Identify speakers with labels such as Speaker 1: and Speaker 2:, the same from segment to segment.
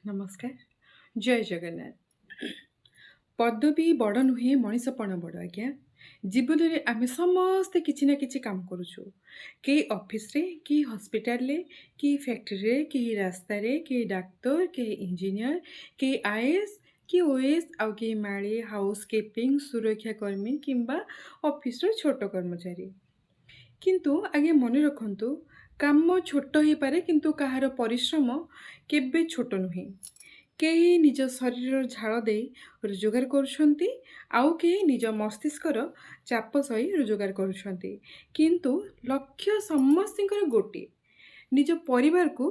Speaker 1: ନମସ୍କାର। ଜୟ ଜଗନ୍ନାଥ। ପଦବୀ ବଡ଼ ନୁହେଁ, ମଣିଷପଣ ବଡ଼ ଆଜ୍ଞା। ଜୀବନରେ ଆମେ ସମସ୍ତେ କିଛି ନା କିଛି କାମ କରୁଛୁ। କେହି ଅଫିସରେ, କେହି ହସ୍ପିଟାଲରେ, କେହି ଫ୍ୟାକ୍ଟ୍ରିରେ, କେହି ରାସ୍ତାରେ, କେହି ଡାକ୍ତର, କେହି ଇଞ୍ଜିନିୟର, କେହି ଆଇଏଏସ୍, କି ଓଏଏସ୍, ଆଉ କେହି ମାଳି, ହାଉସ୍ କିପିଂ, ସୁରକ୍ଷା କର୍ମୀ କିମ୍ବା ଅଫିସର ଛୋଟ କର୍ମଚାରୀ। କିନ୍ତୁ ଆଜ୍ଞା ମନେ ରଖନ୍ତୁ, କାମ ଛୋଟ ହେଇପାରେ କିନ୍ତୁ କାହାର ପରିଶ୍ରମ କେବେ ଛୋଟ ନୁହେଁ। କେହି ନିଜ ଶରୀରର ଝାଳ ଦେଇ ରୋଜଗାର କରୁଛନ୍ତି, ଆଉ କେହି ନିଜ ମସ୍ତିଷ୍କର ଚାପ ସହି ରୋଜଗାର କରୁଛନ୍ତି। କିନ୍ତୁ ଲକ୍ଷ୍ୟ ସମସ୍ତଙ୍କର ଗୋଟିଏ, ନିଜ ପରିବାରକୁ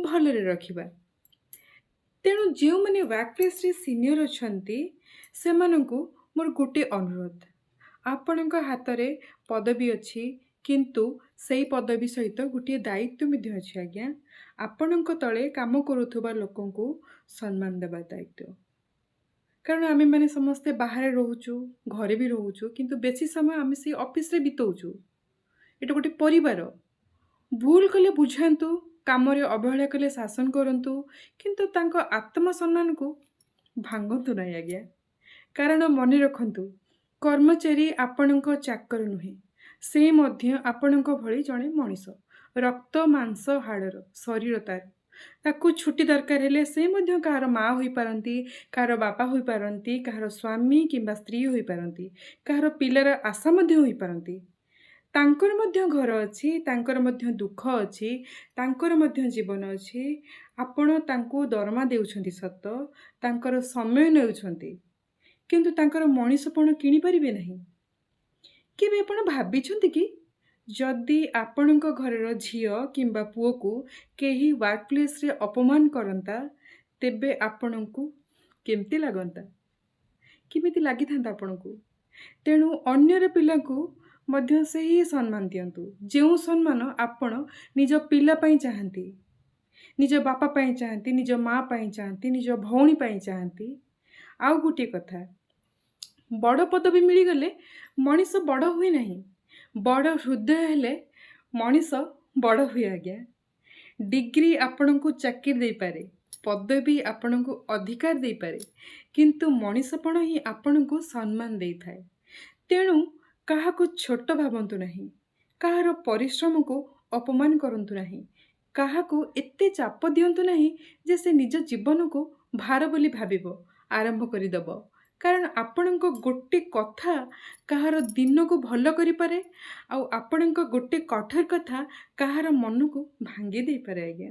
Speaker 1: ଭଲରେ ରଖିବା। ତେଣୁ ଯେଉଁମାନେ ୱାର୍କ ପ୍ଲେସ୍ରେ ସିନିୟର ଅଛନ୍ତି, ସେମାନଙ୍କୁ ମୋର ଗୋଟିଏ ଅନୁରୋଧ। ଆପଣଙ୍କ ହାତରେ ପଦବୀ ଅଛି, କିନ୍ତୁ ସେଇ ପଦବୀ ସହିତ ଗୋଟିଏ ଦାୟିତ୍ୱ ମଧ୍ୟ ଅଛି ଆଜ୍ଞା। ଆପଣଙ୍କ ତଳେ କାମ କରୁଥିବା ଲୋକଙ୍କୁ ସମ୍ମାନ ଦେବା ଦାୟିତ୍ୱ। କାରଣ ଆମେମାନେ ସମସ୍ତେ ବାହାରେ ରହୁଛୁ, ଘରେ ବି ରହୁଛୁ, କିନ୍ତୁ ବେଶୀ ସମୟ ଆମେ ସେଇ ଅଫିସରେ ବିତଉଛୁ। ଏଇଟା ଗୋଟେ ପରିବାର। ଭୁଲ କଲେ ବୁଝାନ୍ତୁ, କାମରେ ଅବହେଳା କଲେ ଶାସନ କରନ୍ତୁ, କିନ୍ତୁ ତାଙ୍କ ଆତ୍ମସମ୍ମାନକୁ ଭାଙ୍ଗନ୍ତୁ ନାହିଁ ଆଜ୍ଞା। କାରଣ ମନେ ରଖନ୍ତୁ, କର୍ମଚାରୀ ଆପଣଙ୍କ ଚାକର ନୁହେଁ, ସେ ମଧ୍ୟ ଆପଣଙ୍କ ଭଳି ଜଣେ ମଣିଷ। ରକ୍ତ ମାଂସ ହାଡ଼ର ଶରୀର ତାର। ତାକୁ ଛୁଟି ଦରକାର ହେଲେ ସେ ମଧ୍ୟ କାହାର ମା' ହୋଇପାରନ୍ତି, କାହାର ବାପା ହୋଇପାରନ୍ତି, କାହାର ସ୍ୱାମୀ କିମ୍ବା ସ୍ତ୍ରୀ ହୋଇପାରନ୍ତି, କାହାର ପିଲାର ଆଶା ମଧ୍ୟ ହୋଇପାରନ୍ତି। ତାଙ୍କର ମଧ୍ୟ ଘର ଅଛି, ତାଙ୍କର ମଧ୍ୟ ଦୁଃଖ ଅଛି, ତାଙ୍କର ମଧ୍ୟ ଜୀବନ ଅଛି। ଆପଣ ତାଙ୍କୁ ଦରମା ଦେଉଛନ୍ତି ସତ, ତାଙ୍କର ସମୟ ନେଉଛନ୍ତି, କିନ୍ତୁ ତାଙ୍କର ମଣିଷପଣ କିଣିପାରିବେ ନାହିଁ। କେବେ ଆପଣ ଭାବିଛନ୍ତି କି, ଯଦି ଆପଣଙ୍କ ଘରର ଝିଅ କିମ୍ବା ପୁଅକୁ କେହି ୱାର୍କ ପ୍ଲେସ୍ରେ ଅପମାନ କରନ୍ତା, ତେବେ ଆପଣଙ୍କୁ କେମିତି ଲାଗନ୍ତା? କେମିତି ଲାଗିଥାନ୍ତା ଆପଣଙ୍କୁ? ତେଣୁ ଅନ୍ୟର ପିଲାକୁ ମଧ୍ୟ ସେହି ସମ୍ମାନ ଦିଅନ୍ତୁ, ଯେଉଁ ସମ୍ମାନ ଆପଣ ନିଜ ପିଲା ପାଇଁ ଚାହାନ୍ତି, ନିଜ ବାପା ପାଇଁ ଚାହାନ୍ତି, ନିଜ ମା' ପାଇଁ ଚାହାନ୍ତି, ନିଜ ଭଉଣୀ ପାଇଁ ଚାହାନ୍ତି। ଆଉ ଗୋଟିଏ କଥା, ବଡ଼ ପଦବୀ ମିଳିଗଲେ ମଣିଷ ବଡ଼ ହୁଏ ନାହିଁ, ବଡ଼ ହୃଦୟ ହେଲେ ମଣିଷ ବଡ଼ ହୁଏ ଆଜ୍ଞା। ଡିଗ୍ରୀ ଆପଣଙ୍କୁ ଚାକିରି ଦେଇପାରେ, ପଦବୀ ଆପଣଙ୍କୁ ଅଧିକାର ଦେଇପାରେ, କିନ୍ତୁ ମଣିଷପଣ ହିଁ ଆପଣଙ୍କୁ ସମ୍ମାନ ଦେଇଥାଏ। ତେଣୁ କାହାକୁ ଛୋଟ ଭାବନ୍ତୁ ନାହିଁ, କାହାର ପରିଶ୍ରମକୁ ଅପମାନ କରନ୍ତୁ ନାହିଁ, କାହାକୁ ଏତେ ଚାପ ଦିଅନ୍ତୁ ନାହିଁ ଯେ ସେ ନିଜ ଜୀବନକୁ ଭାର ବୋଲି ଭାବିବ, ଆରମ୍ଭ କରିଦେବ। କାରଣ ଆପଣଙ୍କ ଗୋଟେ କଥା କାହାର ଦିନକୁ ଭଲ କରିପାରେ, ଆଉ ଆପଣଙ୍କ ଗୋଟେ କଠୋର କଥା କାହାର ମନକୁ ଭାଙ୍ଗି ଦେଇପାରେ ଆଜ୍ଞା।